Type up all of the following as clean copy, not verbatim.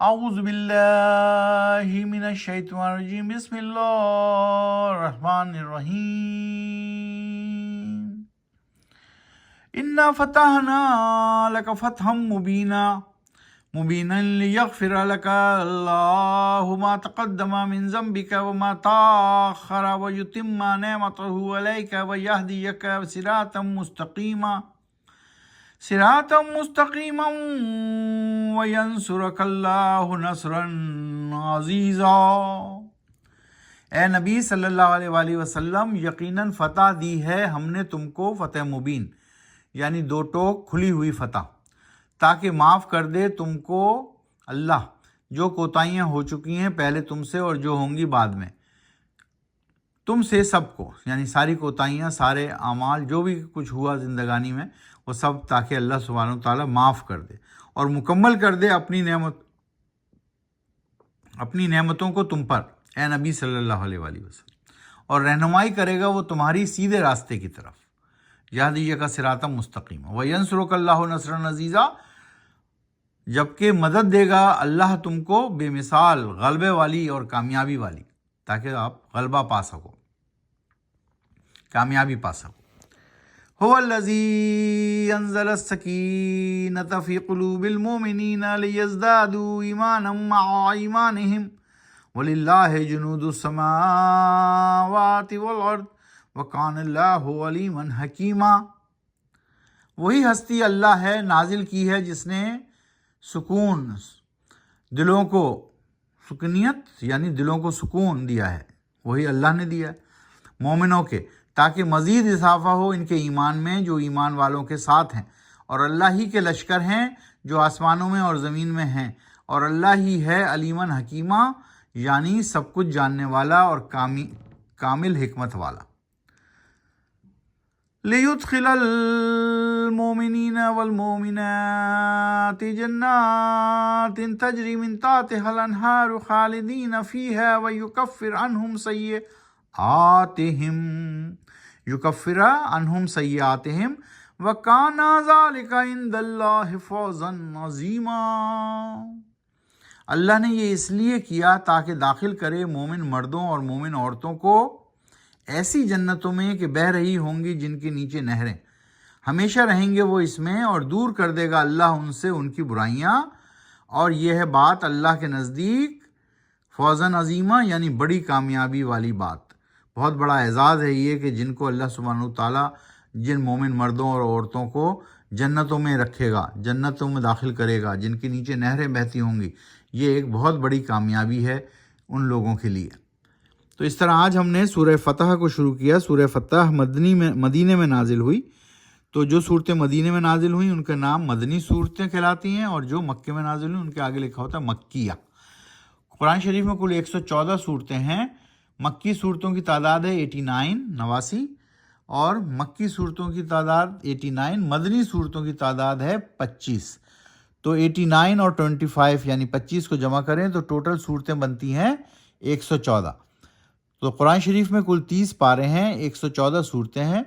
اعوذ باللہ من الشیطان الرجیم، بسم اللہ الرحمن الرحیم۔ انا فتحنا لک فتحا مبینا لیغفر لک اللہ ما تقدم من ذنبک وما تاخر ویتم نعمتہ علیک ویہدیک صراطا مستقیما وینصرک اللہ نصرا عزیزا۔ اے نبی صلی اللہ علیہ وآلہ وسلم، یقیناً فتح دی ہے ہم نے تم کو فتح مبین، یعنی دو ٹوک کھلی ہوئی فتح، تاکہ معاف کر دے تم کو اللہ جو کوتاہیاں ہو چکی ہیں پہلے تم سے اور جو ہوں گی بعد میں تم سے، سب کو، یعنی ساری کوتاہیاں، سارے اعمال، جو بھی کچھ ہوا زندگانی میں وہ سب، تاکہ اللہ سبحانہ و تعالیٰ معاف کر دے اور مکمل کر دے اپنی نعمتوں کو تم پر، اے نبی صلی اللہ علیہ وآلہ وسلم، اور رہنمائی کرے گا وہ تمہاری سیدھے راستے کی طرف، یہدیک صراطا مستقیما وینصرک اللہ نصرا عزیزا، جبکہ مدد دے گا اللہ تم کو بے مثال غلبے والی اور کامیابی والی، تاکہ آپ غلبہ پا سکو، کامیابی پا سکو۔ هو الذی انزل السکینۃ فی قلوب المؤمنین لیزدادوا ایمانا مع ایمانہم وللہ جنود السماوات والارض وکان اللہ علیما حکیما۔ وہی ہستی اللہ ہے، نازل کی ہے جس نے سکون، دلوں کو سکنیت یعنی دلوں کو سکون دیا ہے، وہی اللہ نے دیا ہے مومنوں کے، تاکہ مزید اضافہ ہو ان کے ایمان میں جو ایمان والوں کے ساتھ ہیں، اور اللہ ہی کے لشکر ہیں جو آسمانوں میں اور زمین میں ہیں، اور اللہ ہی ہے علیماً حکیمہ، یعنی سب کچھ جاننے والا اور کامل حکمت والا۔ لِيُدْخِلَ الْمُؤْمِنِينَ وَالْمُؤْمِنَاتِ جَنَّاتٍ تَجْرِي مِنْ تَحْتِهَا الْأَنْهَارُ خَالِدِينَ فِيهَا وَيُكَفِّرَ عَنْهُمْ سَيِّئَاتِهِمْ وَكَانَ ذَلِكَ عِنْدَ اللَّهِ فَوْزًا عَظِيمًا۔ اللہ نے یہ اس لیے کیا تاکہ داخل کرے مومن مردوں اور مومن عورتوں کو ایسی جنتوں میں کہ بہہ رہی ہوں گی جن کے نیچے نہریں، ہمیشہ رہیں گے وہ اس میں، اور دور کر دے گا اللہ ان سے ان کی برائیاں، اور یہ ہے بات اللہ کے نزدیک فوزاً عظیمہ، یعنی بڑی کامیابی والی بات، بہت بڑا اعزاز ہے یہ کہ جن کو اللہ سبحانہ وتعالیٰ جن مومن مردوں اور عورتوں کو جنتوں میں رکھے گا، جنتوں میں داخل کرے گا جن کے نیچے نہریں بہتی ہوں گی، یہ ایک بہت بڑی کامیابی ہے ان لوگوں کے لیے۔ تو اس طرح آج ہم نے سورہ فتح کو شروع کیا۔ سورہ فتح مدینے میں نازل ہوئی، تو جو صورتیں مدینے میں نازل ہوئیں ان کا نام مدنی صورتیں کہلاتی ہیں، اور جو مکے میں نازل ہوئیں ان کے آگے لکھا ہوتا ہے مکیہ۔ قرآن شریف میں کل 114 صورتیں ہیں، مکی صورتوں کی تعداد ہے 89 اور مکی صورتوں کی تعداد 89، مدنی صورتوں کی تعداد ہے 25۔ تو 89 اور 25 یعنی 25 کو جمع کریں تو ٹوٹل صورتیں بنتی ہیں 114۔ تو قرآن شریف میں کل 30 پارے ہیں، 114 صورتیں ہیں۔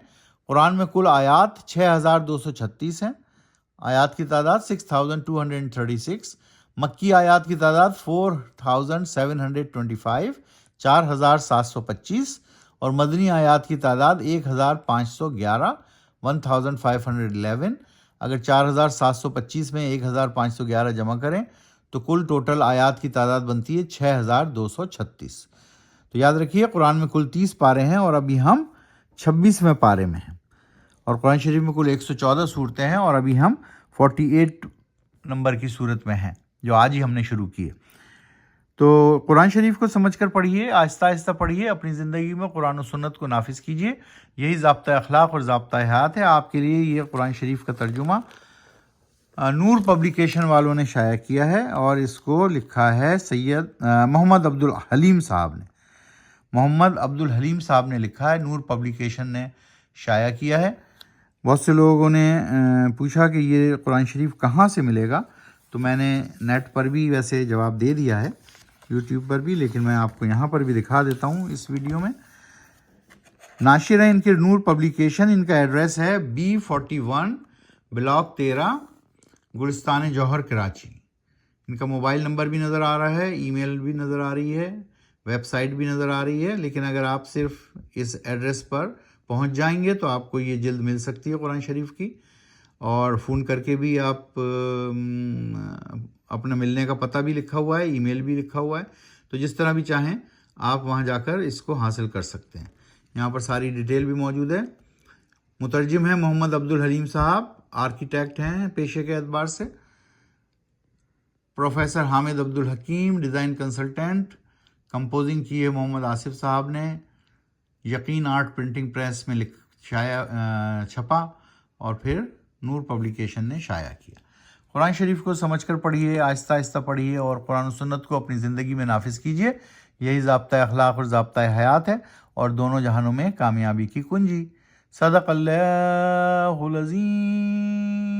قرآن میں کل آیات 6236 ہیں، آیات کی تعداد 6236، مکی آیات کی تعداد 4725، 4725، اور مدنی آیات کی تعداد 1511، 1511۔ اگر 4725 میں 1511 جمع کریں تو کل ٹوٹل آیات کی تعداد بنتی ہے 6236۔ تو یاد رکھیے قرآن میں کل 30 پارے ہیں اور ابھی ہم 26ویں پارے میں ہیں، اور قرآن شریف میں کل 114 صورتیں ہیں اور ابھی ہم 48 نمبر کی صورت میں ہیں جو آج ہی ہم نے شروع کی ہے۔ تو قرآن شریف کو سمجھ کر پڑھیے، آہستہ آہستہ پڑھیے، اپنی زندگی میں قرآن و سنت کو نافذ کیجیے، یہی ضابطۂ اخلاق اور ضابطۂ حیات ہے۔ آپ کے لیے یہ قرآن شریف کا ترجمہ نور پبلیکیشن والوں نے شائع کیا ہے، اور اس کو لکھا ہے سید محمد عبدالحلیم صاحب نے، محمد عبدالحلیم صاحب نے لکھا ہے، نور پبلیکیشن نے شائع کیا ہے۔ بہت سے لوگوں نے پوچھا کہ یہ قرآن شریف کہاں سے ملے گا، تو میں نے نیٹ پر بھی ویسے جواب دے دیا ہے، یوٹیوب پر بھی، لیکن میں آپ کو یہاں پر بھی دکھا دیتا ہوں اس ویڈیو میں۔ ناشر ہے ان کے نور پبلیکیشن، ان کا ایڈریس ہے B41 بلاک 13 گلستان جوہر کراچی، ان کا موبائل نمبر بھی نظر آ رہا ہے، ای میل بھی نظر آ رہی ہے، ویب سائٹ بھی نظر آ رہی ہے، لیکن اگر آپ صرف اس ایڈریس پر پہنچ جائیں گے تو آپ کو یہ جلد مل سکتی ہے قرآن شریف کی، اور فون کر کے بھی آپ اپنا ملنے کا پتہ بھی لکھا ہوا ہے، ای میل بھی لکھا ہوا ہے، تو جس طرح بھی چاہیں آپ وہاں جا کر اس کو حاصل کر سکتے ہیں۔ یہاں پر ساری ڈیٹیل بھی موجود ہے۔ مترجم ہیں محمد عبدالحلیم صاحب، آرکیٹیکٹ ہیں پیشے کے اعتبار سے۔ Professor Hamid Abdul Hakim, design consultant. Composing کی ہے محمد آصف صاحب نے۔ یقین آرٹ پرنٹنگ پریس میں چھپا اور پھر نور پبلیکیشن نے شائع کیا۔ قرآن شریف کو سمجھ کر پڑھیے، آہستہ آہستہ پڑھیے اور قرآن و سنت کو اپنی زندگی میں نافذ کیجیے۔ یہی ضابطۂ اخلاق اور ضابطۂ حیات ہے اور دونوں جہانوں میں کامیابی کی کنجی۔ صدق اللہ العظیم۔